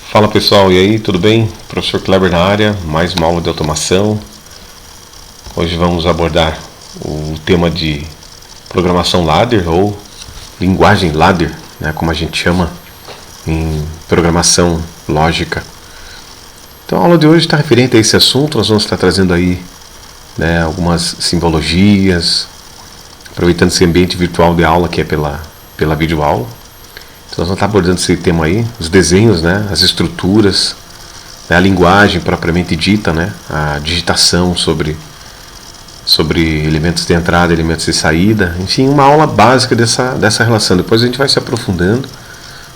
Fala pessoal, e aí, tudo bem? Professor Kleber na área, mais uma aula de automação. Hoje vamos abordar o tema de programação ladder ou linguagem ladder, né, como a gente chama em programação lógica. Então a aula de hoje está referente a esse assunto. Nós vamos estar trazendo aí, né, algumas simbologias, aproveitando esse ambiente virtual de aula que é pela videoaula. Então nós vamos estar abordando esse tema aí, os desenhos, né, as estruturas, né, a linguagem propriamente dita, né, a digitação sobre elementos de entrada, elementos de saída, enfim, uma aula básica dessa relação. Depois a gente vai se aprofundando,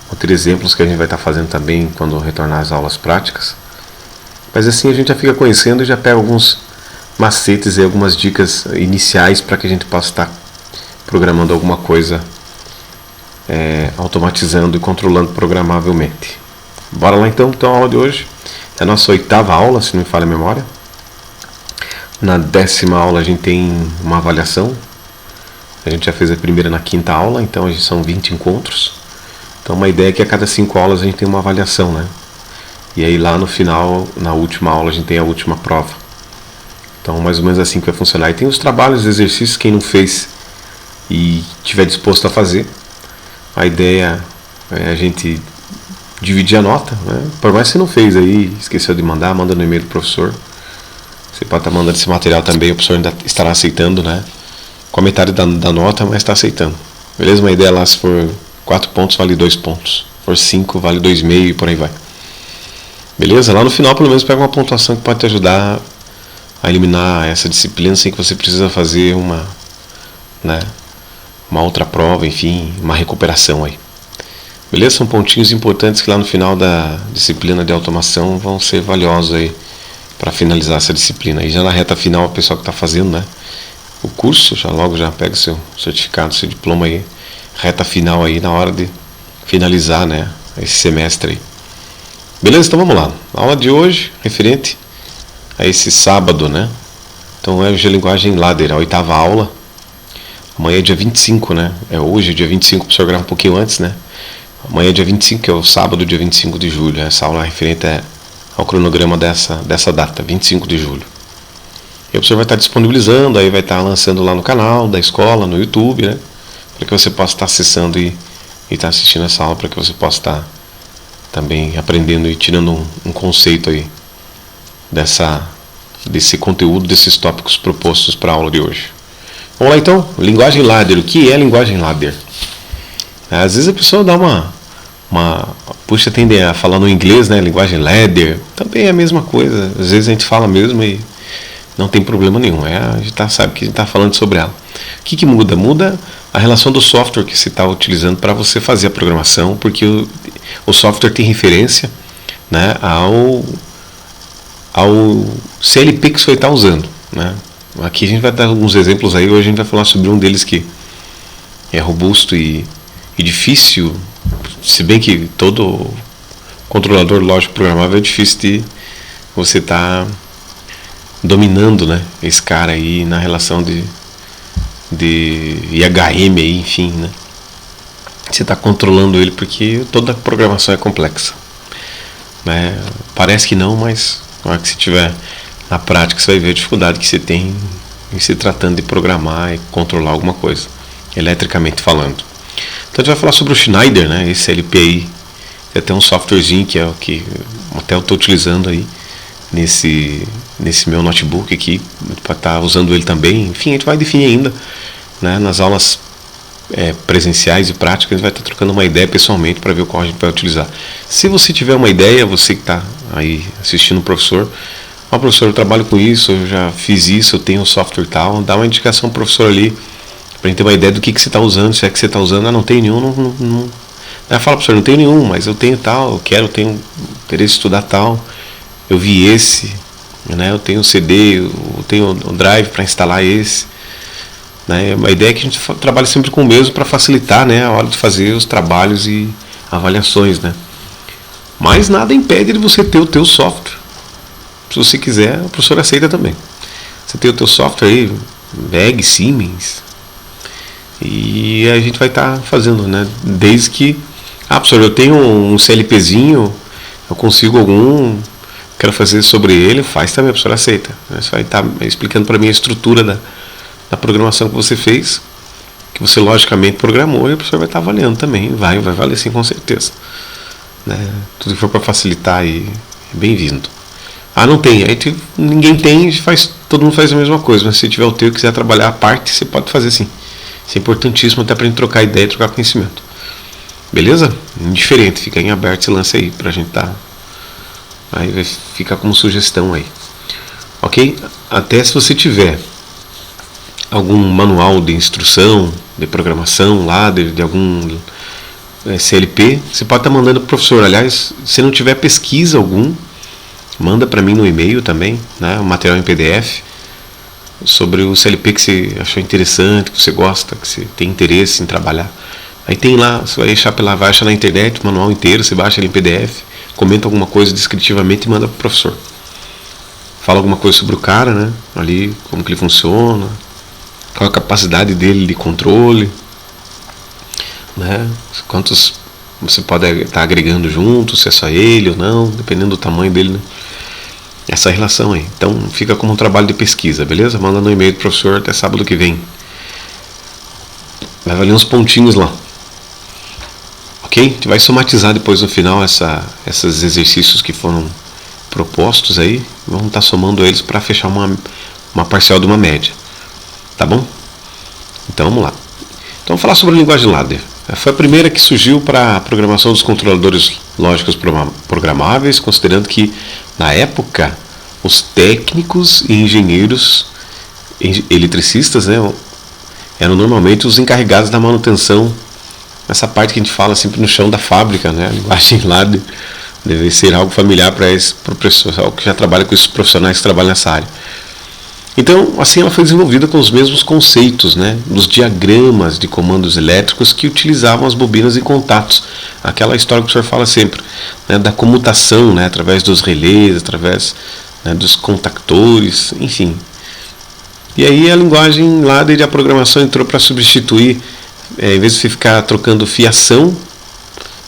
vou ter exemplos que a gente vai estar fazendo também quando retornar às aulas práticas. Mas assim a gente já fica conhecendo e já pega alguns macetes e algumas dicas iniciais para que a gente possa estar programando alguma coisa, automatizando e controlando programavelmente. Bora lá então a aula de hoje é a nossa 8ª aula, se não me falha a memória. Na 10ª aula a gente tem uma avaliação. A gente já fez a primeira na 5ª aula, então são 20 encontros. Então uma ideia é que a cada 5 aulas a gente tem uma avaliação, né? E aí lá no final, na última aula, a gente tem a última prova. Então mais ou menos assim que vai funcionar. E tem os trabalhos, os exercícios, quem não fez e estiver disposto a fazer. A ideia é a gente dividir a nota, né? Por mais que você não fez aí, esqueceu de mandar, manda no e-mail do professor. Você pode estar mandando esse material também, o professor ainda estará aceitando, né? Com a metade da nota, mas está aceitando. Beleza? Uma ideia lá, se for 4 pontos, vale 2 pontos. Se for 5, vale 2,5 e por aí vai. Beleza? Lá no final, pelo menos, pega uma pontuação que pode te ajudar a eliminar essa disciplina sem que você precisa fazer uma outra prova, enfim, uma recuperação aí. Beleza? São pontinhos importantes que lá no final da disciplina de automação vão ser valiosos aí para finalizar essa disciplina. E já na reta final, o pessoal que está fazendo, né, o curso, já pega seu certificado, seu diploma aí, reta final aí na hora de finalizar, né, esse semestre aí. Beleza? Então vamos lá. A aula de hoje, referente a esse sábado, né? Então é hoje a linguagem ladder, a 8ª aula. Amanhã é dia 25, né? É hoje, dia 25, o professor grava um pouquinho antes, né? Amanhã é dia 25, que é o sábado, dia 25 de julho. Essa aula é referente ao cronograma dessa data, 25 de julho. E o professor vai estar disponibilizando, aí vai estar lançando lá no canal da escola, no YouTube, né? Para que você possa estar acessando e estar assistindo essa aula, para que você possa estar também aprendendo e tirando um conceito aí desse conteúdo, desses tópicos propostos para a aula de hoje. Vamos lá então, linguagem ladder. O que é linguagem ladder? Às vezes a pessoa dá puxa, tende a falar no inglês, né? Linguagem ladder, também é a mesma coisa. Às vezes a gente fala mesmo e não tem problema nenhum. A gente sabe que a gente está falando sobre ela. O que muda? Muda a relação do software que você está utilizando para você fazer a programação, porque o software tem referência, né, ao CLP que você vai estar usando, né? Aqui a gente vai dar alguns exemplos aí. Hoje a gente vai falar sobre um deles que é robusto e difícil, se bem que todo controlador lógico programável é difícil de você estar dominando, né, esse cara aí na relação de IHM aí, enfim, né? Você está controlando ele porque toda a programação é complexa, né? Parece que não, mas na hora que você tiver na prática você vai ver a dificuldade que você tem em se tratando de programar e controlar alguma coisa, eletricamente falando. Então a gente vai falar sobre o Schneider, né? Esse LP aí, tem até um softwarezinho que é o que até eu estou utilizando aí nesse meu notebook aqui, para estar usando ele também. Enfim, a gente vai definir ainda, né, nas aulas presenciais e práticas, a gente vai estar trocando uma ideia pessoalmente para ver qual a gente vai utilizar. Se você tiver uma ideia, você que está aí assistindo o professor, professor, eu trabalho com isso, eu já fiz isso, eu tenho um software tal, dá uma indicação ao professor ali, para a gente ter uma ideia do que você está usando, se é que você está usando. Não tem nenhum, não. Fala, professor, não tenho nenhum, mas eu tenho tal, eu tenho interesse em estudar tal, eu vi esse, né, eu tenho CD, eu tenho um drive para instalar esse, né. A ideia é que a gente trabalhe sempre com o mesmo para facilitar, né, a hora de fazer os trabalhos e avaliações, né. Mas nada impede de você ter o teu software. Se você quiser, o professor aceita também. Você tem o teu software aí, VEG, Siemens, e a gente vai estar fazendo, né? Desde que, professor, eu tenho um CLPzinho, eu consigo algum, quero fazer sobre ele, faz também, a professora aceita. Você vai estar explicando para mim a estrutura da programação que você fez, que você logicamente programou, e a professora vai estar avaliando também, vai valer sim, com certeza. Né? Tudo que for para facilitar aí, é bem-vindo. Não tem, aí ninguém tem, todo mundo faz a mesma coisa, mas se tiver o teu e quiser trabalhar a parte, você pode fazer sim. Isso é importantíssimo até para a gente trocar ideia e trocar conhecimento. Beleza? Indiferente, fica em aberto esse lance aí, pra gente aí vai ficar como sugestão aí. Ok? Até se você tiver algum manual de instrução, de programação lá, de algum CLP, você pode estar mandando para o professor. Aliás, se não tiver pesquisa algum, manda para mim no e-mail também, né, um material em PDF sobre o CLP que você achou interessante, que você gosta, que você tem interesse em trabalhar. Aí tem lá, você vai achar na internet o manual inteiro, você baixa ele em PDF, comenta alguma coisa descritivamente e manda para o professor. Fala alguma coisa sobre o cara, né, ali, como que ele funciona, qual a capacidade dele de controle, né, quantos você pode estar agregando junto, se é só ele ou não, dependendo do tamanho dele, né? Essa relação aí. Então fica como um trabalho de pesquisa, beleza? Manda no e-mail do professor até sábado que vem. Vai valer uns pontinhos lá. Ok? A gente vai somatizar depois no final esses exercícios que foram propostos aí. Vamos estar somando eles para fechar uma parcial de uma média. Tá bom? Então vamos lá. Então vamos falar sobre a linguagem ladder. Foi a primeira que surgiu para a programação dos controladores lógicos programáveis, considerando que, na época, os técnicos e engenheiros eletricistas, né, eram normalmente os encarregados da manutenção, essa parte que a gente fala sempre no chão da fábrica, né, a linguagem ladder deve ser algo familiar para o pessoal que já trabalha com esses profissionais que trabalham nessa área. Então, assim ela foi desenvolvida com os mesmos conceitos, né, dos diagramas de comandos elétricos que utilizavam as bobinas e contatos. Aquela história que o professor fala sempre, né, da comutação, né, através dos relés, através, né, dos contactores, enfim. E aí a linguagem ladder de programação entrou para substituir, em vez de você ficar trocando fiação,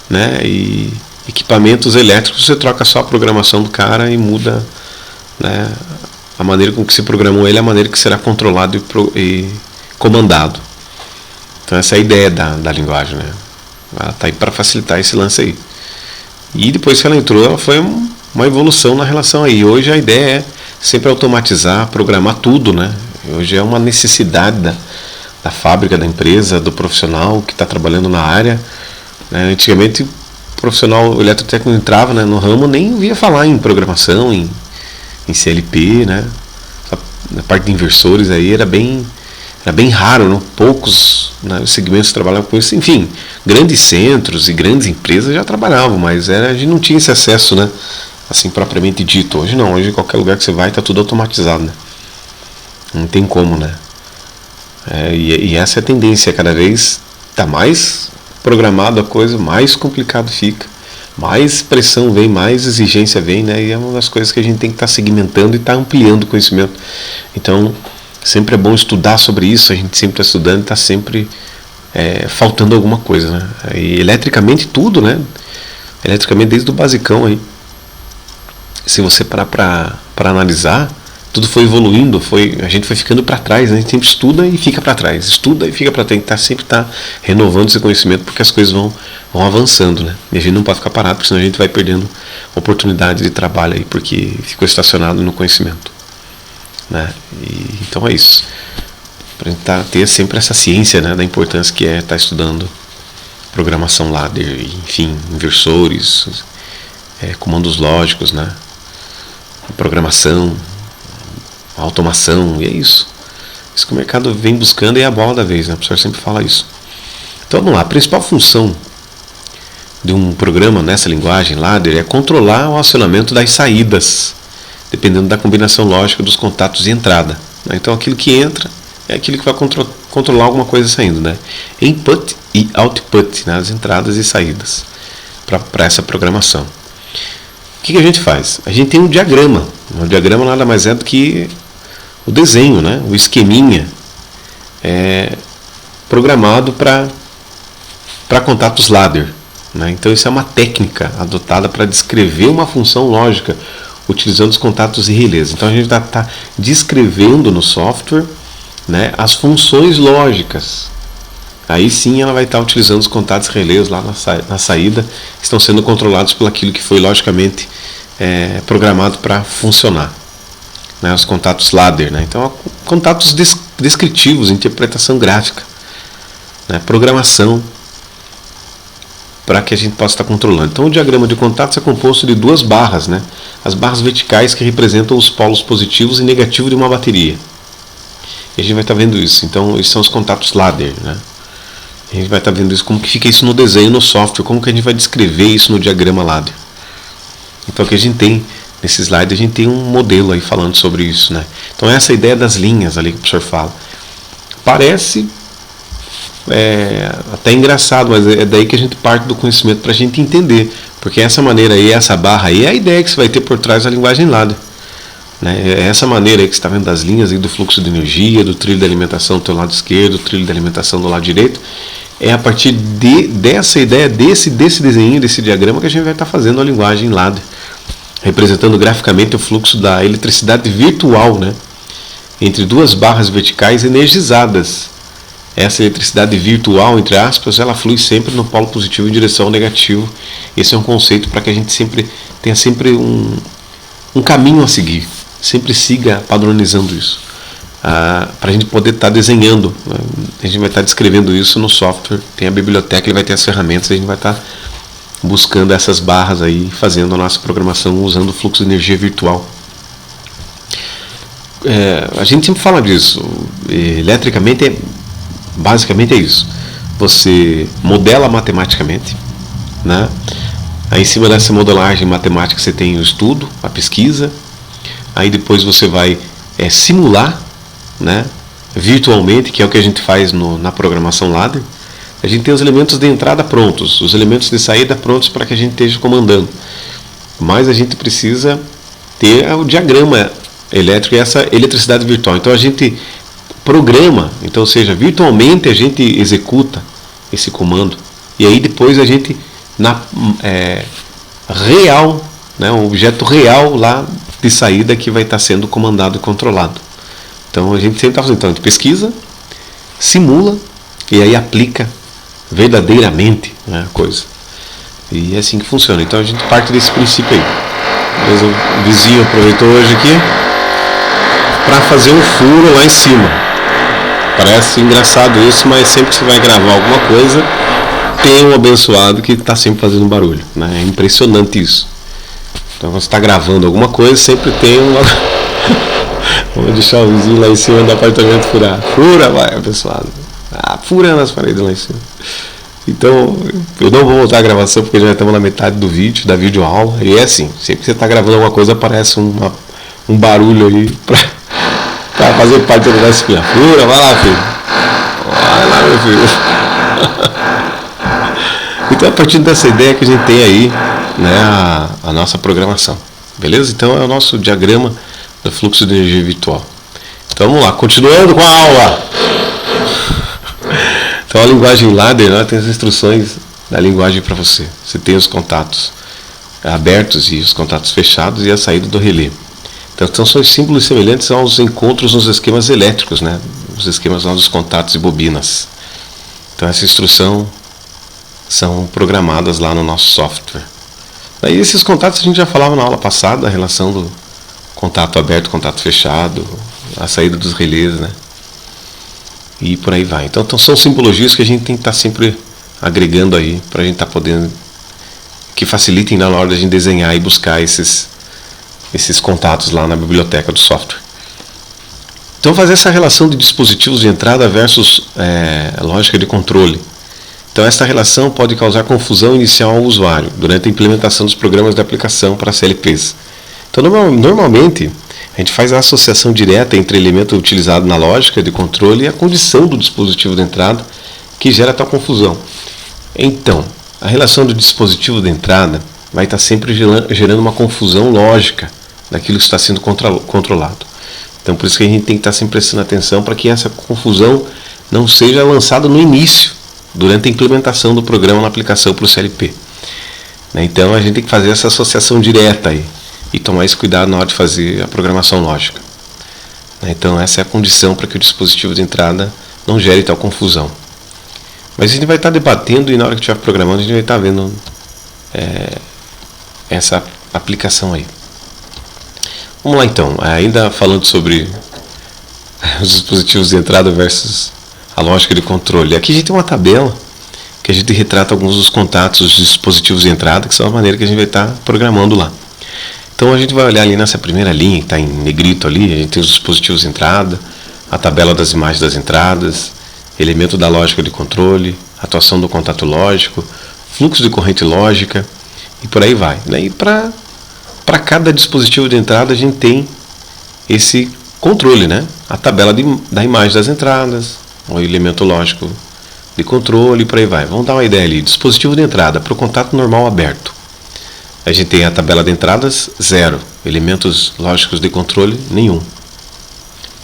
né, e equipamentos elétricos, você troca só a programação do cara e muda, né, a maneira com que se programou ele, a maneira que será controlado e comandado. Então essa é a ideia da linguagem, né? Ela está aí para facilitar esse lance aí. E depois que ela entrou, ela foi uma evolução na relação aí. Hoje a ideia é sempre automatizar, programar tudo, né? Hoje é uma necessidade da fábrica, da empresa, do profissional que está trabalhando na área. Né? Antigamente o profissional eletrotécnico entrava, né, no ramo, nem ouvia falar em programação, em CLP, né? Na parte de inversores aí era bem raro, né? Poucos, né, segmentos trabalhavam com isso. Enfim, grandes centros e grandes empresas já trabalhavam, mas a gente não tinha esse acesso, né, assim propriamente dito. Hoje não, hoje qualquer lugar que você vai está tudo automatizado, né? Não tem como, né? E essa é a tendência, cada vez está mais programado a coisa, mais complicado fica. Mais pressão vem, mais exigência vem, né? E é uma das coisas que a gente tem que estar segmentando e estar ampliando o conhecimento. Então, sempre é bom estudar sobre isso, a gente sempre está estudando e está sempre faltando alguma coisa, né? E eletricamente tudo, né? Eletricamente desde o basicão aí. Se você parar para analisar, tudo foi evoluindo, a gente foi ficando para trás, né? A gente sempre estuda e fica para trás, estuda e fica para trás, sempre tá renovando esse conhecimento porque as coisas vão avançando, né? E a gente não pode ficar parado, porque senão a gente vai perdendo oportunidade de trabalho aí, porque ficou estacionado no conhecimento, né? Então é isso, para a gente ter sempre essa ciência, né, da importância que é estar estudando programação ladder, enfim, inversores, comandos lógicos, né? Programação, automação, e é isso. Isso que o mercado vem buscando é a bola da vez, né? O professor sempre fala isso. Então vamos lá, a principal função de um programa nessa linguagem ladder é controlar o acionamento das saídas, dependendo da combinação lógica dos contatos de entrada. Então aquilo que entra é aquilo que vai controlar alguma coisa saindo, né? Input e output, né? As entradas e saídas para essa programação. O que a gente faz? A gente tem um diagrama. O diagrama nada mais é do que o desenho, né? O esqueminha programado para contatos ladder. né? Então isso é uma técnica adotada para descrever uma função lógica utilizando os contatos e relés. Então a gente está descrevendo no software, né, as funções lógicas. Aí sim ela vai estar utilizando os contatos e relés lá na saída, que estão sendo controlados por aquilo que foi logicamente programado para funcionar, né, os contatos ladder, né? Então contatos descritivos, interpretação gráfica, né, programação, para que a gente possa estar controlando. Então o diagrama de contatos é composto de duas barras, né? As barras verticais que representam os polos positivos e negativos de uma bateria. E a gente vai estar vendo isso. Então esses são os contatos ladder, né? A gente vai estar vendo isso, como que fica isso no desenho, no software, como que a gente vai descrever isso no diagrama ladder. Então o que a gente tem nesse slide, a gente tem um modelo aí falando sobre isso, né? Então essa ideia das linhas ali que o professor fala, parece até engraçado, mas é daí que a gente parte do conhecimento para a gente entender, porque essa maneira aí, essa barra aí é a ideia que você vai ter por trás da linguagem ladder, né? É essa maneira aí que você está vendo das linhas aí do fluxo de energia, do trilho de alimentação do teu lado esquerdo, do trilho de alimentação do lado direito. É a partir dessa ideia, desse desenho, desse diagrama, que a gente vai estar fazendo a linguagem ladder, representando graficamente o fluxo da eletricidade virtual, né, entre duas barras verticais energizadas. Essa eletricidade virtual, entre aspas, ela flui sempre no polo positivo em direção ao negativo. Esse é um conceito para que a gente tenha sempre um caminho a seguir, sempre siga padronizando isso, para a gente poder estar desenhando. A gente vai estar descrevendo isso no software, tem a biblioteca, ele vai ter as ferramentas, a gente vai estar buscando essas barras aí, fazendo a nossa programação usando o fluxo de energia virtual. A gente sempre fala disso, eletricamente basicamente é isso. Você modela matematicamente, né? Aí em cima dessa modelagem matemática você tem o estudo, a pesquisa. Aí depois você vai simular, né, virtualmente, que é o que a gente faz na programação ladder. A gente tem os elementos de entrada prontos, os elementos de saída prontos para que a gente esteja comandando. Mas a gente precisa ter o diagrama elétrico e essa eletricidade virtual. Então a gente programa, então, ou seja, virtualmente a gente executa esse comando, e aí depois a gente real, né, um objeto real lá de saída que vai estar sendo comandado e controlado. Então a gente sempre está fazendo, então a gente pesquisa, simula e aí aplica verdadeiramente, né, a coisa. E é assim que funciona. Então a gente parte desse princípio aí. Mas o vizinho aproveitou hoje aqui para fazer um furo lá em cima. Parece engraçado isso, mas sempre que você vai gravar alguma coisa, tem um abençoado que está sempre fazendo barulho, né? É impressionante isso. Então quando você está gravando alguma coisa, sempre tem uma... Vamos deixar o vizinho lá em cima do apartamento furar. Fura, vai, abençoado. Furando as paredes lá em cima. Então, eu não vou voltar a gravação porque já estamos na metade do vídeo, da videoaula. E é assim, sempre que você está gravando alguma coisa, aparece um barulho aí para fazer parte do nosso filho. Fura, vai lá, filho. Vai lá, meu filho. Então, a partir dessa ideia que a gente tem aí, né, a nossa programação. Beleza? Então, é o nosso diagrama do fluxo de energia virtual. Então, vamos lá. Continuando com a aula. Então, a linguagem ladder, né, tem as instruções da linguagem para você. Você tem os contatos abertos e os contatos fechados e a saída do relé. Então são símbolos semelhantes aos encontros nos esquemas elétricos, né? Os esquemas lá dos contatos e bobinas. Então essa instrução são programadas lá no nosso software. Daí esses contatos a gente já falava na aula passada, a relação do contato aberto, contato fechado, a saída dos relés, né? E por aí vai. Então são simbologias que a gente tem que estar sempre agregando aí, para a gente estar podendo, que facilitem na hora de a gente desenhar e buscar esses contatos lá na biblioteca do software. Então fazer essa relação de dispositivos de entrada versus lógica de controle. Então essa relação pode causar confusão inicial ao usuário durante a implementação dos programas de aplicação para CLPs. Então normalmente a gente faz a associação direta entre elemento utilizado na lógica de controle e a condição do dispositivo de entrada que gera tal confusão. Então, a relação do dispositivo de entrada vai estar sempre gerando uma confusão lógica daquilo que está sendo controlado. Então por isso que a gente tem que estar sempre prestando atenção para que essa confusão não seja lançada no início, durante a implementação do programa na aplicação para o CLP. né? Então a gente tem que fazer essa associação direta aí e tomar esse cuidado na hora de fazer a programação lógica, né? Então essa é a condição para que o dispositivo de entrada não gere tal confusão. Mas a gente vai estar debatendo e na hora que estiver programando a gente vai estar vendo essa aplicação aí. Vamos lá então, ainda falando sobre os dispositivos de entrada versus a lógica de controle. Aqui a gente tem uma tabela que a gente retrata alguns dos contatos dos dispositivos de entrada, que são a maneira que a gente vai estar programando lá. Então a gente vai olhar ali nessa primeira linha, que está em negrito ali, a gente tem os dispositivos de entrada, a tabela das imagens das entradas, elemento da lógica de controle, atuação do contato lógico, fluxo de corrente lógica e por aí vai, né? E para cada dispositivo de entrada a gente tem esse controle, né? A tabela da imagem das entradas, o elemento lógico de controle e por aí vai. Vamos dar uma ideia ali. Dispositivo de entrada para o contato normal aberto. A gente tem a tabela de entradas 0, elementos lógicos de controle nenhum.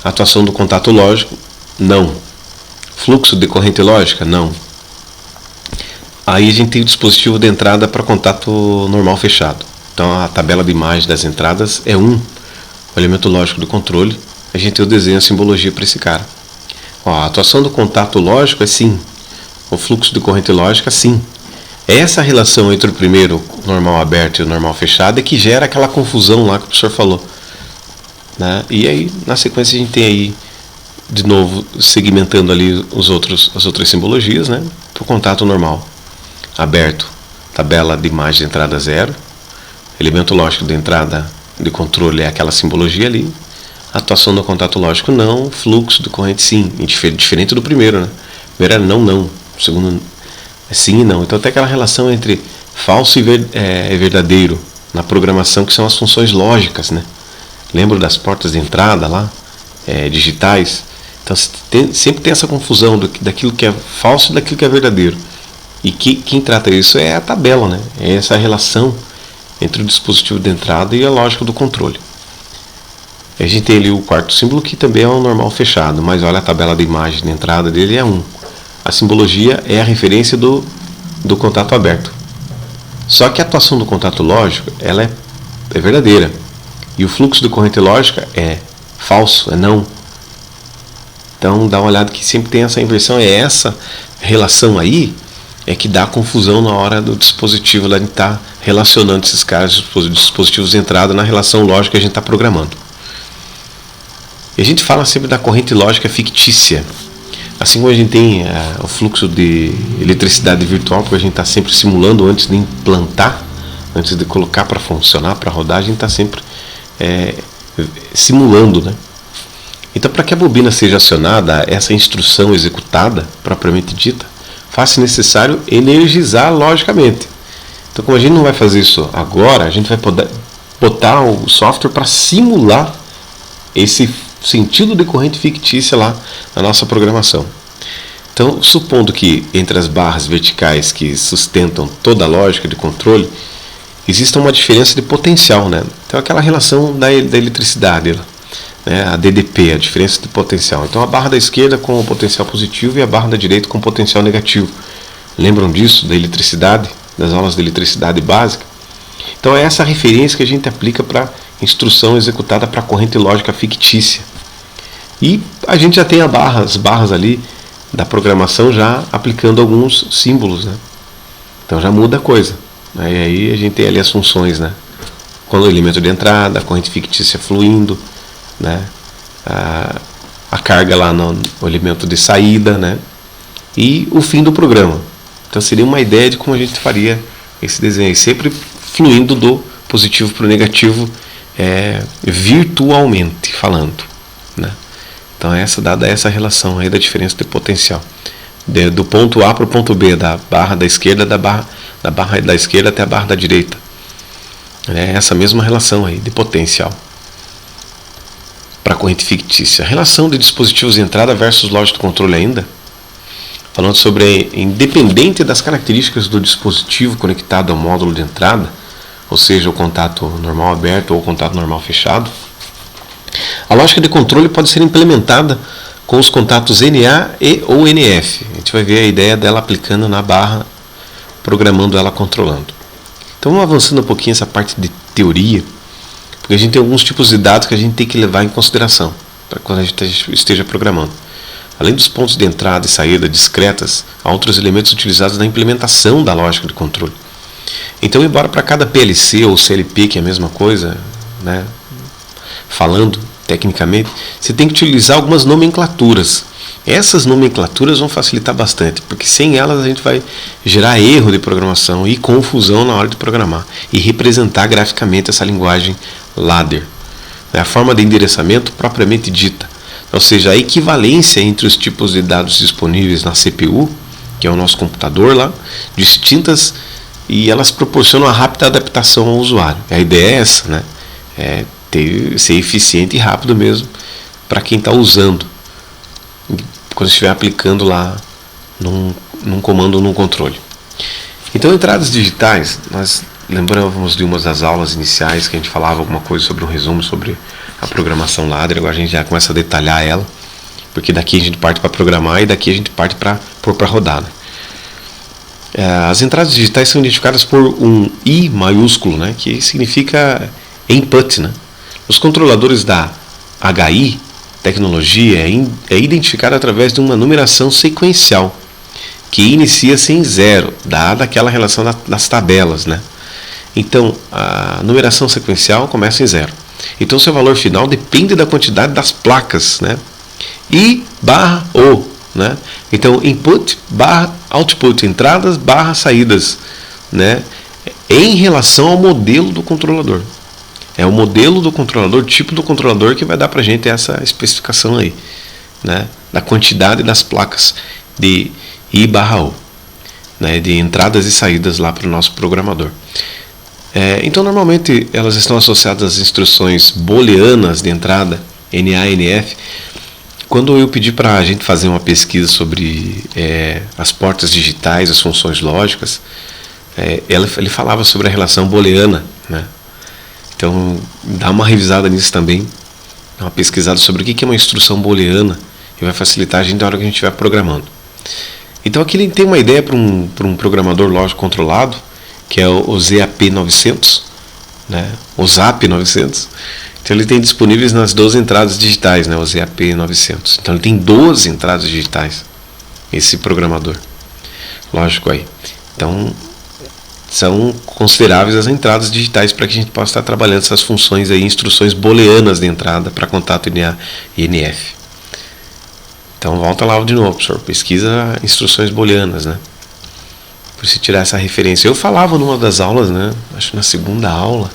Atuação do contato lógico não. Fluxo de corrente lógica não. Aí a gente tem o dispositivo de entrada para contato normal fechado. Então a tabela de imagem das entradas é 1, o elemento lógico de controle. A gente tem o desenho, a simbologia para esse cara. Ó, a atuação do contato lógico é sim. O fluxo de corrente lógica sim. É essa relação entre o primeiro normal aberto e o normal fechado é que gera aquela confusão lá que o professor falou, né? E aí na sequência a gente tem aí de novo segmentando ali as outras simbologias, né? Para o contato normal aberto, tabela de imagem de entrada 0, elemento lógico de entrada de controle é aquela simbologia ali, atuação do contato lógico não, fluxo de corrente sim, diferente do primeiro, né? O primeiro era não, o segundo é sim e não. Então tem aquela relação entre falso e verdadeiro na programação, que são as funções lógicas, né? Lembra das portas de entrada lá, digitais? Então sempre tem essa confusão daquilo que é falso e daquilo que é verdadeiro. E quem trata isso é a tabela, né? É essa relação entre o dispositivo de entrada e a lógica do controle. A gente tem ali o quarto símbolo, que também é um normal fechado, mas olha, a tabela de imagem de entrada dele é 1. A simbologia é a referência do contato aberto. Só que a atuação do contato lógico ela é verdadeira. E o fluxo de corrente lógica é falso, é não. Então dá uma olhada que sempre tem essa inversão. É essa relação aí que dá confusão na hora do dispositivo lá de estar relacionando esses caras, dispositivos de entrada, na relação lógica que a gente está programando. E a gente fala sempre da corrente lógica fictícia. Assim como a gente tem o fluxo de eletricidade virtual, porque a gente está sempre simulando antes de implantar, antes de colocar para funcionar, para rodar, a gente está sempre simulando, né? Então, para que a bobina seja acionada, essa instrução executada, propriamente dita, faz-se necessário energizar logicamente. Então, como a gente não vai fazer isso agora, a gente vai poder botar o software para simular esse sentido de corrente fictícia lá na nossa programação. Então, supondo que entre as barras verticais que sustentam toda a lógica de controle exista uma diferença de potencial, né? Então, aquela relação da eletricidade, né? A DDP, a diferença de potencial. Então, a barra da esquerda com o potencial positivo e a barra da direita com o potencial negativo. Lembram disso, da eletricidade, das aulas de eletricidade básica? Então, é essa referência que a gente aplica para instrução executada para a corrente lógica fictícia. E a gente já tem as barras ali da programação já aplicando alguns símbolos, né? Então já muda a coisa. Aí a gente tem ali as funções, né? Quando o elemento de entrada, a corrente fictícia fluindo, né? A carga lá no elemento de saída, né? E o fim do programa. Então seria uma ideia de como a gente faria esse desenho aí, sempre fluindo do positivo para o negativo, virtualmente falando, né? Então dada essa relação aí da diferença de potencial do ponto A para o ponto B, da barra da esquerda da barra da esquerda até a barra da direita, é essa mesma relação aí de potencial para a corrente fictícia. A relação de dispositivos de entrada versus lógica de controle ainda, falando sobre independente das características do dispositivo conectado ao módulo de entrada, ou seja, o contato normal aberto ou o contato normal fechado, a lógica de controle pode ser implementada com os contatos NA e ou NF. A gente vai ver a ideia dela aplicando na barra, programando ela controlando. Então vamos avançando um pouquinho essa parte de teoria, porque a gente tem alguns tipos de dados que a gente tem que levar em consideração para quando a gente esteja programando. Além dos pontos de entrada e saída discretas, há outros elementos utilizados na implementação da lógica de controle. Então, embora para cada PLC ou CLP, que é a mesma coisa, né, falando tecnicamente, você tem que utilizar algumas nomenclaturas. Essas nomenclaturas vão facilitar bastante, porque sem elas a gente vai gerar erro de programação e confusão na hora de programar e representar graficamente essa linguagem ladder, né, a forma de endereçamento propriamente dita, ou seja, a equivalência entre os tipos de dados disponíveis na CPU, que é o nosso computador lá, distintas, e elas proporcionam a rápida adaptação ao usuário. A ideia é essa, né? É ser eficiente e rápido mesmo para quem está usando, quando estiver aplicando lá num comando ou num controle. Então, entradas digitais, nós lembramos de uma das aulas iniciais que a gente falava alguma coisa sobre um resumo sobre a programação ladder. Agora a gente já começa a detalhar ela, porque daqui a gente parte para programar e daqui a gente parte para pôr para rodar, né? As entradas digitais são identificadas por um I maiúsculo, né, que significa input, né? Os controladores da HI tecnologia é identificada através de uma numeração sequencial que inicia-se em 0, dada aquela relação das tabelas, né? Então, a numeração sequencial começa em 0. Então, seu valor final depende da quantidade das placas, né? I/O, né? Então, input barra output, entradas barra saídas, né? Em relação ao modelo do controlador. É o modelo do controlador, tipo do controlador, que vai dar para a gente essa especificação aí, né? Da quantidade das placas de I/O, né? De entradas e saídas lá para o nosso programador. Então, normalmente, elas estão associadas às instruções booleanas de entrada, NA, NF. Quando eu pedi para a gente fazer uma pesquisa sobre as portas digitais, as funções lógicas, ele falava sobre a relação booleana, né? Então, dá uma revisada nisso também, dá uma pesquisada sobre o que é uma instrução booleana, e vai facilitar a gente na hora que a gente estiver programando. Então, aqui ele tem uma ideia para um programador lógico controlado, que é o ZAP 900, né? O ZAP 900. Então ele tem disponíveis nas 12 entradas digitais, né? O ZAP 900. Então ele tem 12 entradas digitais, esse programador lógico aí. Então são consideráveis as entradas digitais para que a gente possa estar trabalhando essas funções aí, instruções booleanas de entrada para contato NA e NF. Então volta lá de novo, professor, pesquisa instruções booleanas, né? Por se tirar essa referência. Eu falava numa das aulas, né? Acho que na segunda aula,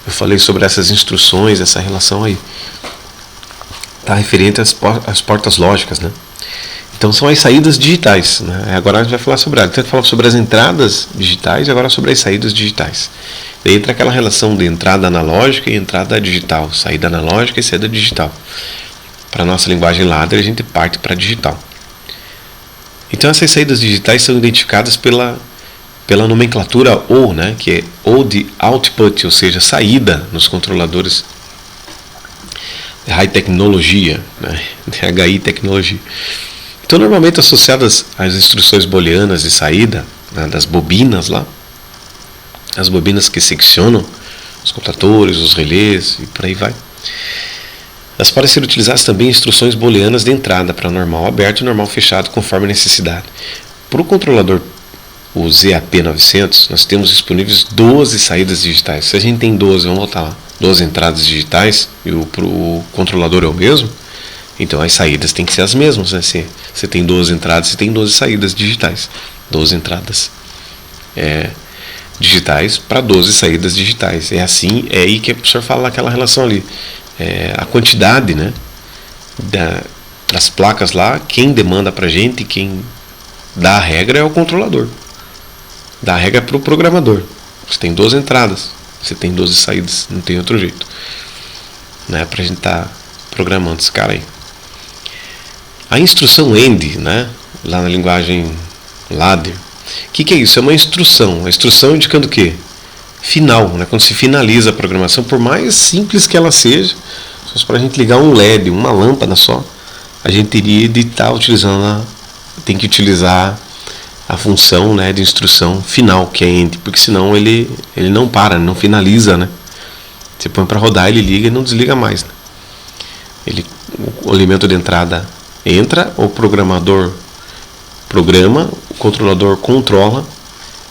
eu falei sobre essas instruções, essa relação aí. Está referente às portas lógicas, né? Então são as saídas digitais, né? Agora a gente vai falar sobre ela. Então falava sobre as entradas digitais e agora sobre as saídas digitais. Daí entra aquela relação de entrada analógica e entrada digital, saída analógica e saída digital. Para a nossa linguagem ladder, a gente parte para digital. Então essas saídas digitais são identificadas pela nomenclatura O, né, que é O de output, ou seja, saída nos controladores de high tecnologia, né, de HI tecnologia. Então normalmente associadas às instruções booleanas de saída, né, das bobinas lá, as bobinas que seccionam os contadores, os relés e por aí vai. Elas podem ser utilizadas também instruções booleanas de entrada para normal aberto e normal fechado, conforme a necessidade. Para o controlador, o ZAP 900, nós temos disponíveis 12 saídas digitais. Se a gente tem 12, vamos voltar lá, 12 entradas digitais, e o controlador é o mesmo, então as saídas têm que ser as mesmas, né? Se você tem 12 entradas, você tem 12 saídas digitais. 12 entradas digitais para 12 saídas digitais. É assim, é aí que o professor fala naquela relação ali. A quantidade, né, das placas lá, quem demanda para a gente, quem dá a regra é o controlador. Dá a regra para o programador. Você tem 12 entradas, você tem 12 saídas, não tem outro jeito, né, para a gente estar programando esse cara aí. A instrução end, né, lá na linguagem ladder, o que é isso? É uma instrução. A instrução indicando o quê? Final, né? Quando se finaliza a programação, por mais simples que ela seja, só para a gente ligar um LED, uma lâmpada só, a gente teria de estar utilizando, tem que utilizar a função, né, de instrução final, que é end, porque senão ele não para, não finaliza, né? Você põe para rodar, ele liga e não desliga mais, né? O elemento de entrada entra, o programador programa, o controlador controla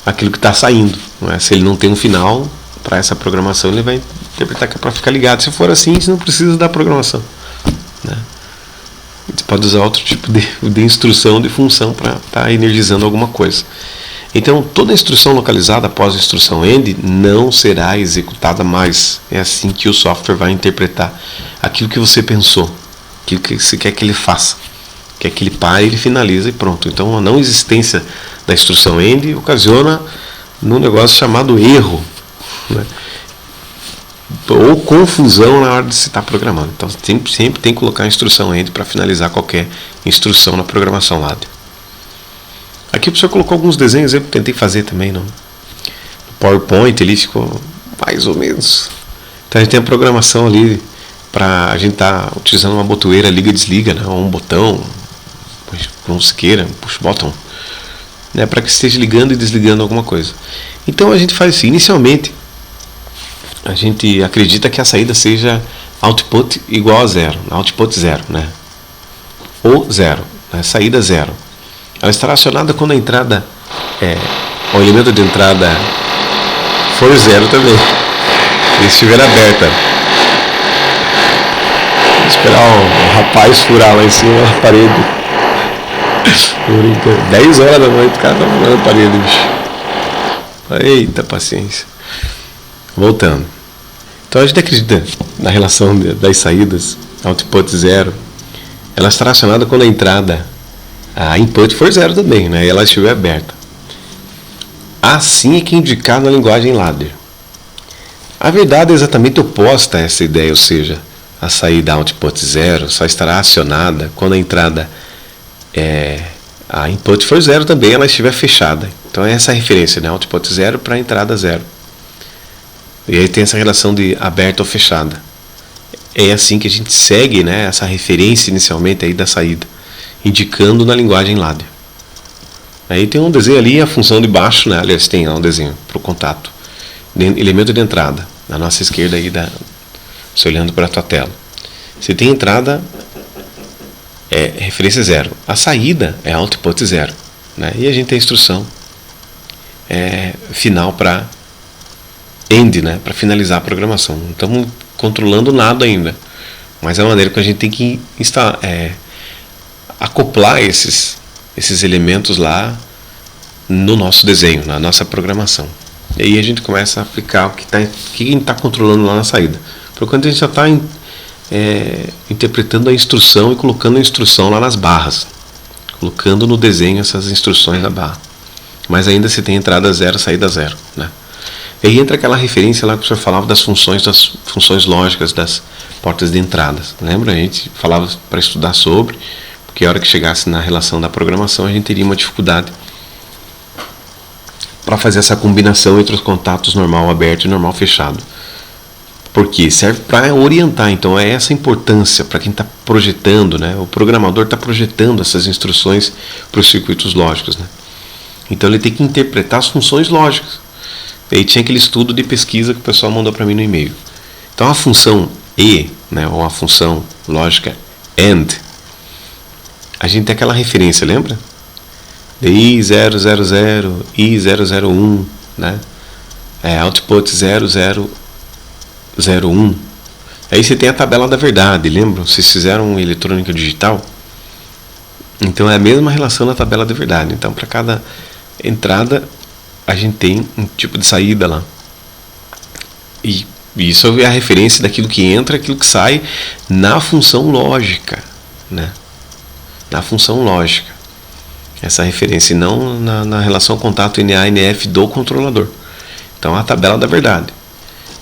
aquilo que está saindo, não é? Se ele não tem um final para essa programação, ele vai interpretar que é para ficar ligado. Se for assim, você não precisa da programação, né? Você pode usar outro tipo de instrução, de função para estar energizando alguma coisa. Então, toda instrução localizada após a instrução end não será executada mais. É assim que o software vai interpretar aquilo que você pensou, aquilo que você quer que ele faça. Quer que ele pare, ele finaliza e pronto. Então, a não existência da instrução end ocasiona num negócio chamado erro, né? Ou confusão na hora de se estar programando. Então, sempre tem que colocar a instrução end para finalizar qualquer instrução na programação lá. Aqui o professor colocou alguns desenhos, eu tentei fazer também no PowerPoint, ele ficou mais ou menos. Então a gente tem a programação ali para a gente estar utilizando uma botoeira liga e desliga, né? Ou um botão, como se queira, push button, né? Para que esteja ligando e desligando alguma coisa. Então a gente faz assim, inicialmente a gente acredita que a saída seja output igual a zero, output zero, né? Ou zero, né? Saída zero. Ela estará acionada quando a entrada, o elemento de entrada for zero também, e estiver aberta. Vou esperar o rapaz furar lá em cima da parede. 10 horas da noite o cara tá furando a parede, bicho. Eita, paciência. Voltando. Então a gente acredita na relação das saídas, output zero. Ela estará acionada quando a entrada, a input for zero também, né? E ela estiver aberta. Assim é que é indicado na linguagem ladder. A verdade é exatamente oposta a essa ideia, ou seja, a saída output zero só estará acionada quando a entrada a input for zero também ela estiver fechada. Então é essa a referência, né? Output zero para a entrada zero. E aí tem essa relação de aberta ou fechada. É assim que a gente segue, né, essa referência inicialmente aí da saída, indicando na linguagem ladder. Aí tem um desenho ali, a função de baixo, né? Aliás, tem um desenho para o contato. Elemento de entrada, na nossa esquerda aí, você olhando para a tua tela. Você tem entrada, referência zero. A saída é output zero, né? E a gente tem a instrução final para end, né? Para finalizar a programação. Não estamos controlando nada ainda, mas é a maneira que a gente tem que acoplar esses elementos lá no nosso desenho, na nossa programação. E aí a gente começa a aplicar o que a gente está controlando lá na saída. Por enquanto a gente já está interpretando a instrução e colocando a instrução lá nas barras, colocando no desenho essas instruções na barra. Mas ainda se tem entrada zero, saída zero, né? E aí entra aquela referência lá que o senhor falava das funções lógicas das portas de entradas. Lembra? A gente falava para estudar sobre, porque a hora que chegasse na relação da programação a gente teria uma dificuldade para fazer essa combinação entre os contatos normal aberto e normal fechado. Porque serve para orientar, então é essa importância para quem está projetando, né? O programador está projetando essas instruções para os circuitos lógicos, né? Então ele tem que interpretar as funções lógicas. E aí tinha aquele estudo de pesquisa que o pessoal mandou para mim no e-mail. Então a função e, né, ou a função lógica AND, a gente tem aquela referência, lembra? De I000, I001, né? Output 0001. Aí você tem a tabela da verdade, lembram? Vocês fizeram eletrônica digital? Então é a mesma relação da tabela da verdade. Então para cada entrada a gente tem um tipo de saída lá. E isso é a referência daquilo que entra, aquilo que sai na função lógica, né? Na função lógica. Essa referência, e não na relação contato NA-NF do controlador. Então, a tabela da verdade.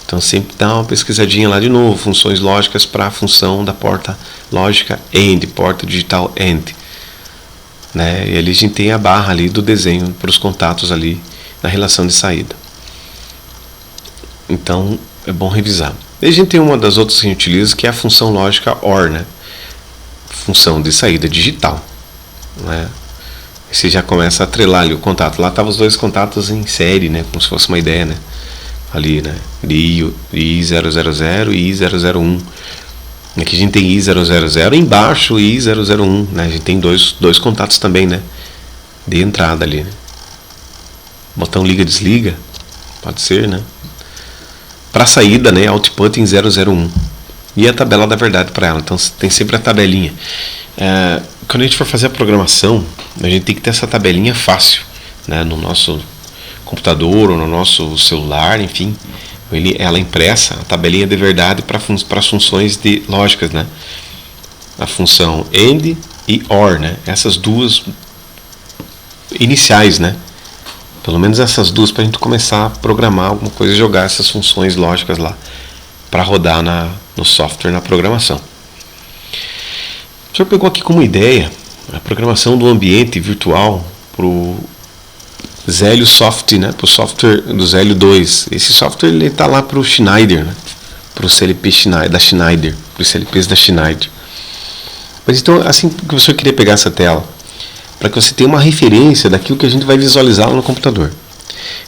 Então, sempre dá uma pesquisadinha lá de novo. Funções lógicas para a função da porta lógica AND, porta digital AND. Né? E ali a gente tem a barra ali do desenho para os contatos ali na relação de saída. Então, é bom revisar. E a gente tem uma das outras que a gente utiliza, que é a função lógica OR, né? Função de saída digital, né? Você já começa a atrelar ali o contato. Lá estavam os dois contatos em série, né? Como se fosse uma ideia, né? Ali, né? De I000 e I001. Aqui a gente tem I000 e embaixo I001, né? A gente tem dois contatos também, né? De entrada ali, né? Botão liga-desliga, pode ser, né? Para saída, né? Output em 001. E a tabela da verdade para ela. Então tem sempre a tabelinha. Quando a gente for fazer a programação, a gente tem que ter essa tabelinha fácil, né? No nosso computador ou no nosso celular, enfim. Ela impressa a tabelinha de verdade para as funções lógicas, né? A função AND e OR, né? Essas duas iniciais, né? Pelo menos essas duas para a gente começar a programar alguma coisa e jogar essas funções lógicas lá para rodar no software, na programação. O senhor pegou aqui como ideia a programação do ambiente virtual para o Zélio Soft, né? Para o software do Zélio 2. Esse software está lá para o Schneider, né? Para o CLP da Schneider, para os CLPs da Schneider. Mas então, assim que o senhor queria pegar essa tela, para que você tenha uma referência daquilo que a gente vai visualizar lá no computador.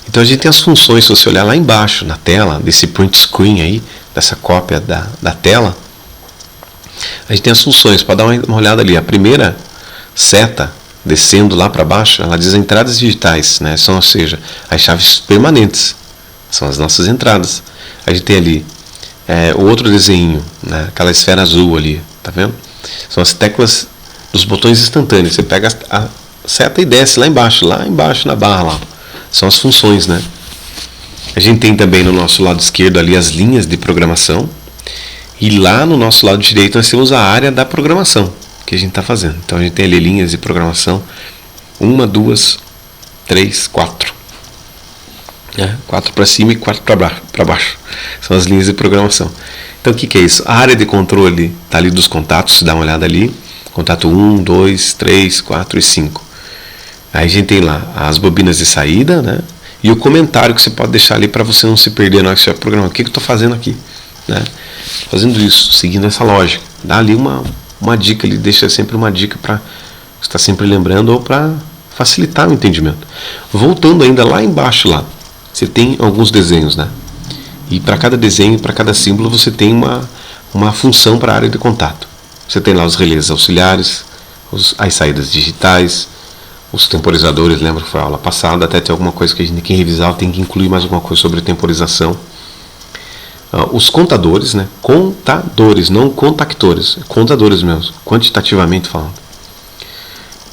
Então a gente tem as funções, se você olhar lá embaixo na tela, desse print screen aí, dessa cópia da tela, a gente tem as funções, para dar uma olhada ali. A primeira seta, descendo lá para baixo, ela diz entradas digitais, né? Ou seja, as chaves permanentes, são as nossas entradas. A gente tem ali o outro desenho, né? Aquela esfera azul ali, tá vendo? São as teclas dos botões instantâneos. Você pega a seta e desce lá embaixo na barra lá. São as funções, né? A gente tem também no nosso lado esquerdo ali as linhas de programação. E lá no nosso lado direito nós temos a área da programação que a gente está fazendo. Então a gente tem ali linhas de programação. 1, 2, 3, 4. 4 para cima e 4 para baixo. São as linhas de programação. Então o que é isso? A área de controle está ali dos contatos, se dá uma olhada ali. Contato 1, 2, 3, 4 e 5. Aí a gente tem lá as bobinas de saída, né? E o comentário que você pode deixar ali para você não se perder na hora que você vai programar. O que eu estou fazendo aqui? Né? Fazendo isso, seguindo essa lógica. Dá ali uma dica, ele deixa sempre uma dica para estar sempre lembrando ou para facilitar o entendimento. Voltando ainda lá embaixo, lá, você tem alguns desenhos, né? E para cada desenho, para cada símbolo, você tem uma função para a área de contato. Você tem lá os relés auxiliares, as saídas digitais, os temporizadores, lembra que foi a aula passada, até tem alguma coisa que a gente tem que revisar, tem que incluir mais alguma coisa sobre temporização. Os contadores, né? Contadores, não contactores, contadores mesmo, quantitativamente falando.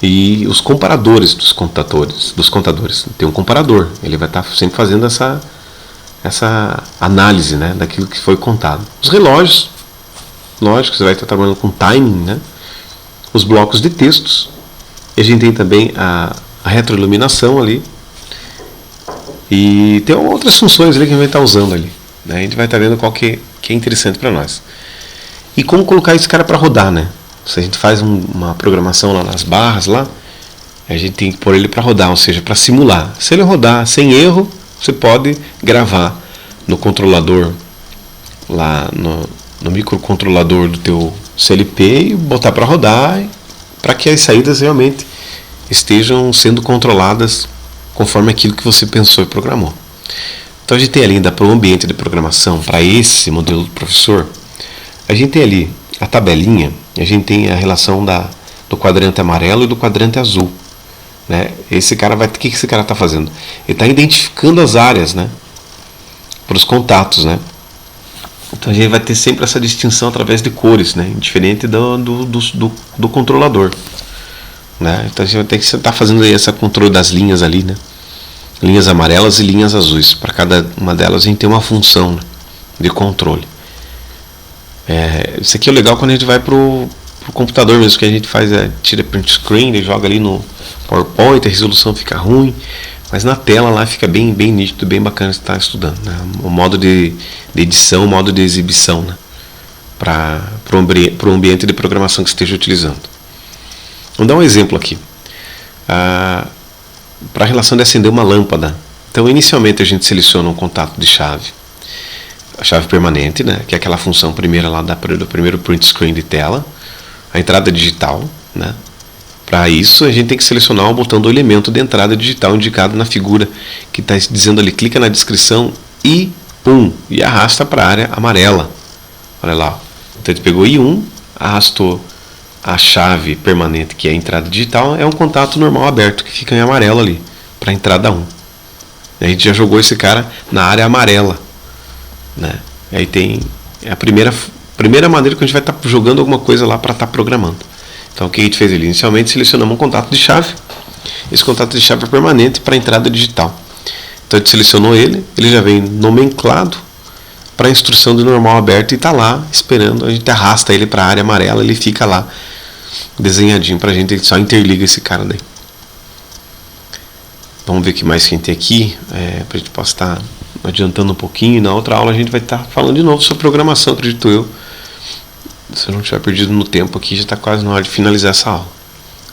E os comparadores dos contadores. Tem um comparador, ele vai estar sempre fazendo essa análise, né, daquilo que foi contado. Os relógios, lógico, você vai estar trabalhando com timing, né? Os blocos de textos. E a gente tem também a retroiluminação ali. E tem outras funções ali que a gente vai estar usando ali. Né? A gente vai estar vendo qual que é interessante para nós. E como colocar esse cara para rodar, né? Se a gente faz uma programação lá nas barras lá, a gente tem que pôr ele para rodar, ou seja, para simular. Se ele rodar sem erro, você pode gravar no controlador, lá no microcontrolador do teu CLP e botar para rodar, para que as saídas realmente estejam sendo controladas conforme aquilo que você pensou e programou. Então a gente tem ali ainda para o ambiente de programação, para esse modelo do professor, a gente tem ali a tabelinha, a gente tem a relação do quadrante amarelo e do quadrante azul. Né? Esse cara o que esse cara está fazendo? Ele está identificando as áreas, né? Para os contatos, né? Então a gente vai ter sempre essa distinção através de cores, né? Diferente do controlador. Né? Então a gente vai ter que estar fazendo aí esse controle das linhas ali, né? Linhas amarelas e linhas azuis. Para cada uma delas a gente tem uma função, né, de controle. Isso aqui é legal quando a gente vai para o computador mesmo, que a gente faz, tira print screen e joga ali no PowerPoint, a resolução fica ruim, mas na tela lá fica bem nítido, bem bacana estar estudando. Né? O modo de edição, o modo de exibição, né? Para o ambiente de programação que você esteja utilizando. Vamos dar um exemplo aqui. Para a relação de acender uma lâmpada. Então, inicialmente a gente seleciona um contato de chave. A chave permanente, né? Que é aquela função primeira lá do primeiro print screen de tela. A entrada digital, né? Para isso, a gente tem que selecionar o botão do elemento de entrada digital indicado na figura que está dizendo ali, clica na descrição I1 e arrasta para a área amarela. Olha lá, então ele pegou I1, arrastou a chave permanente, que é a entrada digital, é um contato normal aberto, que fica em amarelo ali, para a entrada 1. A gente já jogou esse cara na área amarela, né? Aí tem a primeira maneira que a gente vai estar jogando alguma coisa lá para estar programando. Então o que a gente fez ali? Inicialmente selecionamos um contato de chave. Esse contato de chave é permanente para a entrada digital. Então a gente selecionou ele já vem nomenclado para a instrução de normal aberto e está lá esperando. A gente arrasta ele para a área amarela, ele fica lá desenhadinho para a gente só interliga esse cara daí. Vamos ver o que mais que a gente tem aqui, para a gente possa estar adiantando um pouquinho. E na outra aula a gente vai estar falando de novo sobre programação, acredito eu. Se eu não tiver perdido no tempo aqui, já está quase na hora de finalizar essa aula.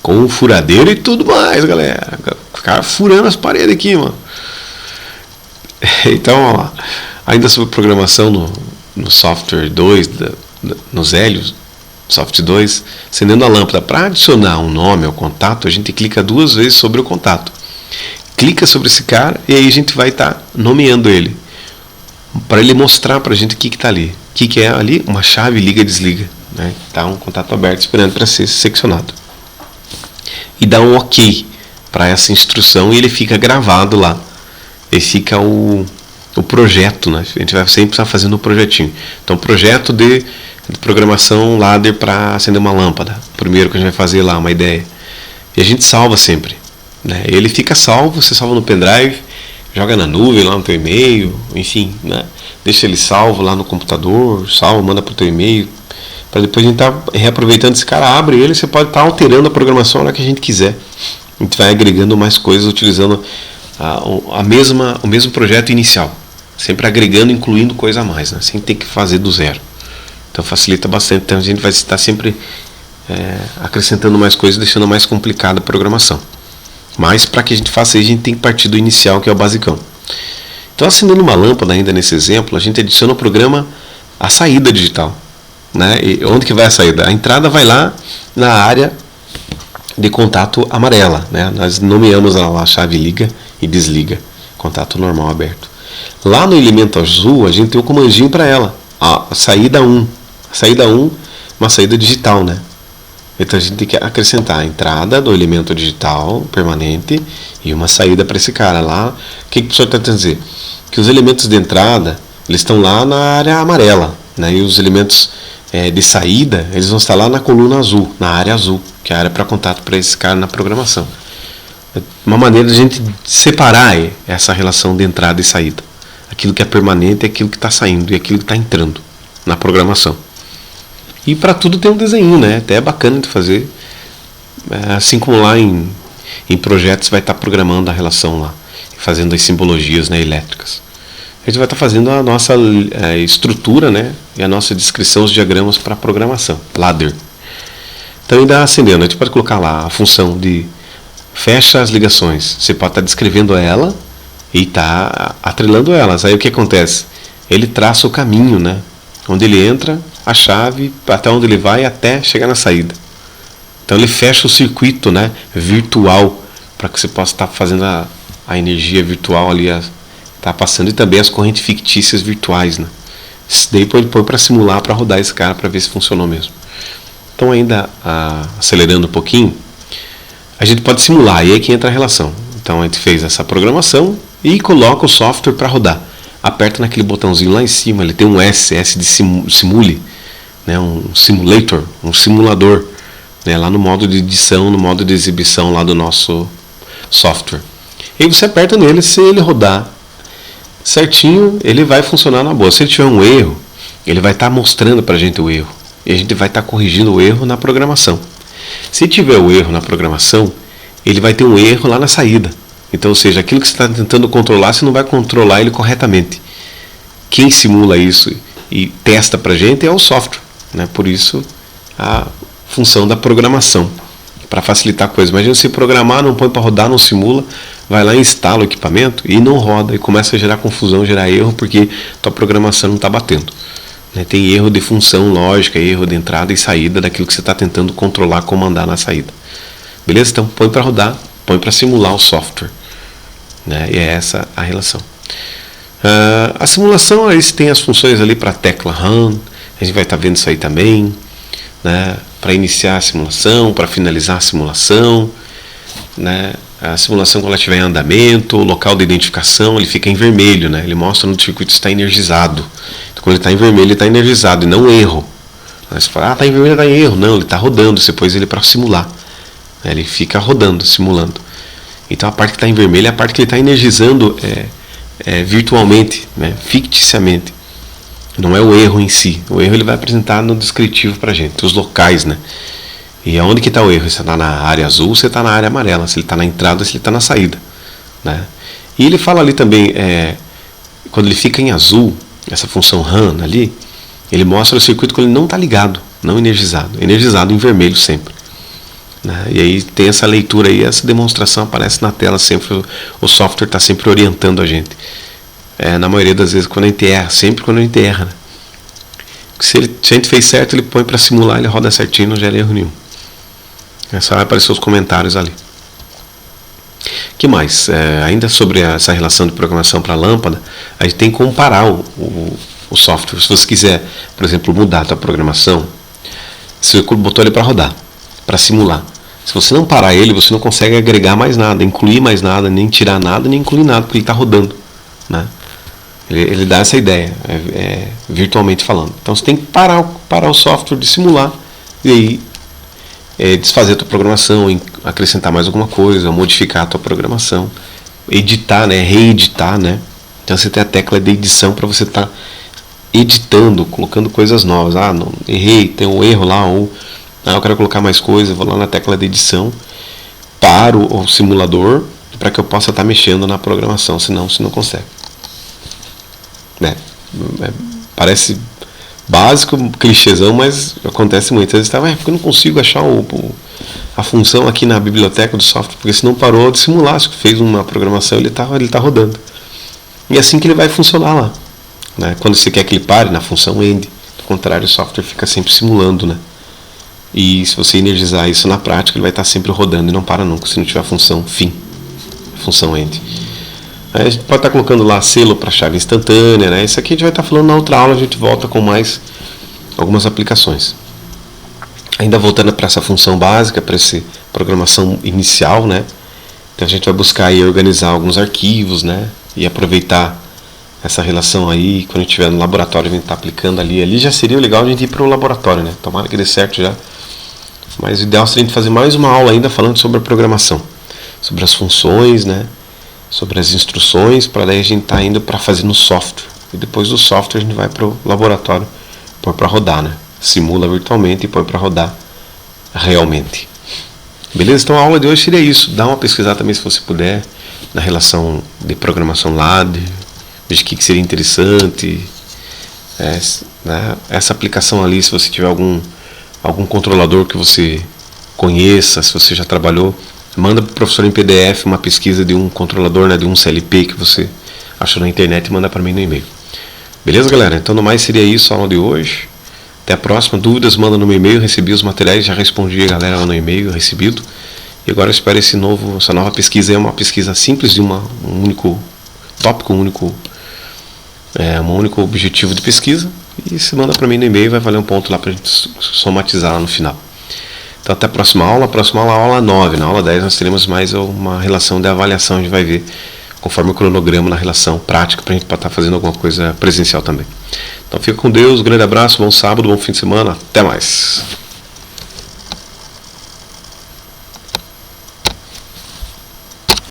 Com furadeira e tudo mais, galera. Ficar furando as paredes aqui, mano. Então, ó, ainda sobre programação no software 2, nos Hélios, software 2, acendendo a lâmpada. Para adicionar um nome ao contato, a gente clica 2 vezes sobre o contato. Clica sobre esse cara e aí a gente vai estar nomeando ele. Para ele mostrar para a gente o que está ali. O que é ali? Uma chave liga e desliga. Né? Está um contato aberto esperando para ser seccionado. E dá um OK para essa instrução e ele fica gravado lá. E fica o projeto. Né? A gente vai sempre estar fazendo um projetinho. Então, projeto de programação ladder para acender uma lâmpada. Primeiro que a gente vai fazer lá, uma ideia. E a gente salva sempre. Né? Ele fica salvo, você salva no pendrive, joga na nuvem, lá no teu e-mail, enfim, né? Deixa ele salvo lá no computador, salva, manda para o teu e-mail, para depois a gente estar reaproveitando esse cara, abre ele, você pode estar alterando a programação na hora que a gente quiser. A gente vai agregando mais coisas utilizando o mesmo projeto inicial, sempre agregando, incluindo coisa a mais, né? Sem ter que fazer do zero. Então facilita bastante, então a gente vai estar sempre acrescentando mais coisas, deixando mais complicada a programação. Mas para que a gente faça isso, a gente tem que partir do inicial, que é o basicão. Então, acendendo uma lâmpada ainda nesse exemplo, a gente adiciona o programa a saída digital. Né? E onde que vai a saída? A entrada vai lá na área de contato amarela. Né? Nós nomeamos lá a chave liga e desliga. Contato normal aberto. Lá no elemento azul, a gente tem um comandinho para ela. A saída 1. A saída 1, uma saída digital, né? Então a gente tem que acrescentar a entrada do elemento digital permanente e uma saída para esse cara lá. O que o professor está tentando dizer? Que os elementos de entrada eles estão lá na área amarela, né? E os elementos de saída eles vão estar lá na coluna azul, na área azul, que é a área para contato para esse cara na programação. É uma maneira de a gente separar essa relação de entrada e saída. Aquilo que é permanente é aquilo que está saindo e aquilo que está entrando na programação. E para tudo tem um desenho, né? Até é bacana de fazer. Assim como lá em projetos vai estar programando a relação lá, fazendo as simbologias, né, elétricas. A gente vai estar fazendo a nossa estrutura, né, e a nossa descrição, os diagramas para programação, ladder. Então ainda acendendo, a gente pode colocar lá a função de fecha as ligações. Você pode estar descrevendo ela e está atrelando elas. Aí o que acontece? Ele traça o caminho, né? Onde ele entra, a chave, até onde ele vai, até chegar na saída. Então ele fecha o circuito, né, virtual, para que você possa estar fazendo a energia virtual ali, tá passando, e também as correntes fictícias virtuais, né? Isso daí pode pôr para simular, para rodar esse cara, para ver se funcionou mesmo. Então ainda acelerando um pouquinho, a gente pode simular, e aí que entra a relação. Então a gente fez essa programação e coloca o software para rodar. Aperta naquele botãozinho lá em cima, ele tem um S de simule, né, um simulator, um simulador, né, lá no modo de edição, no modo de exibição lá do nosso software. E aí você aperta nele, se ele rodar certinho, ele vai funcionar na boa. Se ele tiver um erro, ele vai estar mostrando para a gente o erro. E a gente vai estar corrigindo o erro na programação. Se tiver o erro na programação, ele vai ter um erro lá na saída. Então, ou seja, aquilo que você está tentando controlar, você não vai controlar ele corretamente. Quem simula isso e testa para a gente é o software. Né? Por isso, a função da programação, para facilitar a coisa. Imagina se programar, não põe para rodar, não simula, vai lá e instala o equipamento e não roda, e começa a gerar confusão, gerar erro, porque tua programação não está batendo. Né? Tem erro de função lógica, erro de entrada e saída daquilo que você está tentando controlar, comandar na saída. Beleza? Então põe para rodar, põe para simular o software, né? E é essa a relação. A simulação, eles têm as funções ali para a tecla run, a gente vai estar vendo isso aí também, né? Para iniciar a simulação, para finalizar a simulação, né? A simulação, quando ela estiver em andamento, o local de identificação ele fica em vermelho, né? Ele mostra onde o circuito está energizado. Então, quando ele está em vermelho, ele está energizado e não erro. Aí você fala, está em vermelho, está em erro. Não, ele está rodando, você pôs ele para simular. Ele fica rodando, simulando. Então a parte que está em vermelho é a parte que ele está energizando virtualmente, né? Ficticiamente. Não é o erro em si. O erro ele vai apresentar no descritivo para a gente, os locais, né? E aonde que está o erro? Você está na área azul, você está na área amarela. Se ele está na entrada, se ele está na saída, né? E ele fala ali também, quando ele fica em azul, essa função run ali, ele mostra o circuito quando ele não está ligado, não energizado. Energizado em vermelho sempre, né? E aí tem essa leitura aí, essa demonstração aparece na tela sempre. O software está sempre orientando a gente. Na maioria das vezes quando a gente erra, sempre quando a gente erra, né? Se a gente fez certo, ele põe para simular, ele roda certinho, não gera erro nenhum. Só vai aparecer os comentários ali. Que mais? Ainda sobre essa relação de programação para a lâmpada, a gente tem que comparar o software. Se você quiser, por exemplo, mudar a tua programação, você botou ele para rodar, para simular. Se você não parar ele, você não consegue agregar mais nada, incluir mais nada, nem tirar nada, nem incluir nada, porque ele está rodando, né? Ele dá essa ideia, virtualmente falando. Então você tem que parar o software de simular e aí desfazer a tua programação, acrescentar mais alguma coisa, modificar a tua programação, editar, né, reeditar, né? Então você tem a tecla de edição para você estar editando, colocando coisas novas. Não, errei, tem um erro lá, ou eu quero colocar mais coisa, vou lá na tecla de edição, paro o simulador para que eu possa estar mexendo na programação, senão você não consegue. Parece básico, clichêzão, mas acontece muitas vezes. Porque eu não consigo achar a função aqui na biblioteca do software, porque se não parou de simular, se fez uma programação, ele tá rodando. E é assim que ele vai funcionar lá, né? Quando você quer que ele pare, na função end. Do contrário, o software fica sempre simulando, né? E se você energizar isso na prática, ele vai estar sempre rodando e não para nunca, se não tiver a função fim, a função end. A gente pode estar colocando lá selo para chave instantânea, né? Isso aqui a gente vai estar falando na outra aula, a gente volta com mais algumas aplicações. Ainda voltando para essa função básica, para essa programação inicial, né? Então a gente vai buscar e organizar alguns arquivos, né? E aproveitar essa relação aí, quando a gente estiver no laboratório, a gente está aplicando ali. Ali já seria legal a gente ir para o laboratório, né? Tomara que dê certo já. Mas o ideal seria a gente fazer mais uma aula ainda falando sobre a programação, sobre as funções, né? Sobre as instruções, para daí a gente tá indo para fazer no software. E depois do software a gente vai para o laboratório, põe para rodar, né? Simula virtualmente e põe para rodar realmente. Beleza? Então a aula de hoje seria isso. Dá uma pesquisada também, se você puder, na relação de programação LAD, veja o que seria interessante. Né? Essa aplicação ali, se você tiver algum controlador que você conheça, se você já trabalhou, manda para o professor em PDF uma pesquisa de um controlador, né, de um CLP que você achou na internet e manda para mim no e-mail. Beleza, galera? Então, no mais, seria isso a aula de hoje. Até a próxima. Dúvidas, manda no meu e-mail. Recebi os materiais, já respondi a galera lá no e-mail, recebido. E agora eu espero essa nova pesquisa. É uma pesquisa simples de um único tópico, um único objetivo de pesquisa. E se manda para mim no e-mail, vai valer um ponto lá para a gente somatizar lá no final. Então até a próxima aula. A próxima aula é a aula 9. Na aula 10 nós teremos mais uma relação de avaliação. A gente vai ver conforme o cronograma na relação prática para a gente estar fazendo alguma coisa presencial também. Então fica com Deus, um grande abraço, bom sábado, bom fim de semana. Até mais.